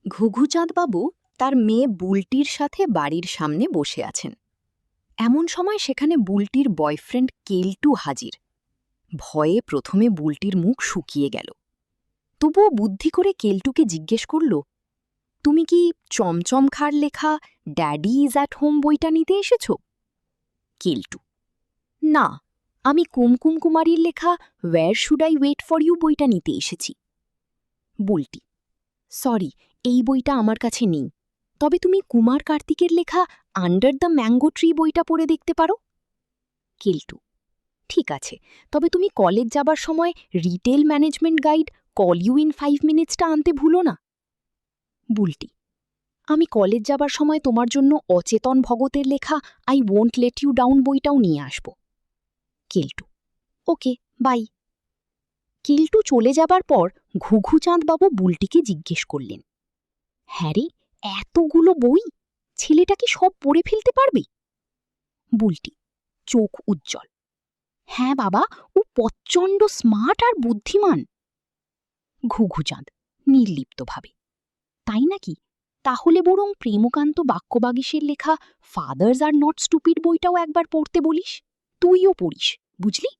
ঘুঘুচাঁদবাবু তার মেয়ে বুলটির সাথে বাড়ির সামনে বসে আছেন। এমন সময় সেখানে বুলটির বয়ফ্রেন্ড কেলটু হাজির। ভয়ে প্রথমে বুলটির মুখ শুকিয়ে গেল, তবুও বুদ্ধি করে কেলটুকে জিজ্ঞেস করল, তুমি কি চমচম খাঁর লেখা ড্যাডি ইজ অ্যাট হোম বইটা নিতে এসেছ? কেলটু: না, আমি কুমকুম কুমারীর লেখা where should I wait for you বইটা নিতে এসেছি। বুলটি: সরি, এই বইটা আমার কাছে নেই, তবে তুমি কুমার কার্তিকের লেখা আন্ডার দ্য ম্যাঙ্গো ট্রি বইটা পড়ে দেখতে পারো। কেলটু: ঠিক আছে, তবে তুমি কলেজ যাবার সময় retail management guide call you in 5 মিনিটসটা আনতে ভুলো না। বুলটি: আমি কলেজ যাবার সময় তোমার জন্য অচেতন ভগতের লেখা I won't let you down বইটাও নিয়ে আসব। কেলটু: ওকে, বাই। কেলটু চলে যাবার পর ঘুঘুচাঁদবাবু বুলটিকে জিজ্ঞেস করলেন, হ্যাঁ রে, এতগুলো বই, ছেলেটা কি সব পড়ে ফেলতে পারবে? বুলটি চোখ উজ্জ্বল: হ্যাঁ বাবা, ও প্রচণ্ড স্মার্ট আর বুদ্ধিমান। ঘুঘুচাঁদ নির্লিপ্তভাবে: তাই নাকি? তাহলে বরং প্রেমকান্ত বাক্যবাগীশের লেখা ফাদার্স আর নট স্টুপিড বইটাও একবার পড়তে বলিস, তুইও পড়িস, বুঝলি?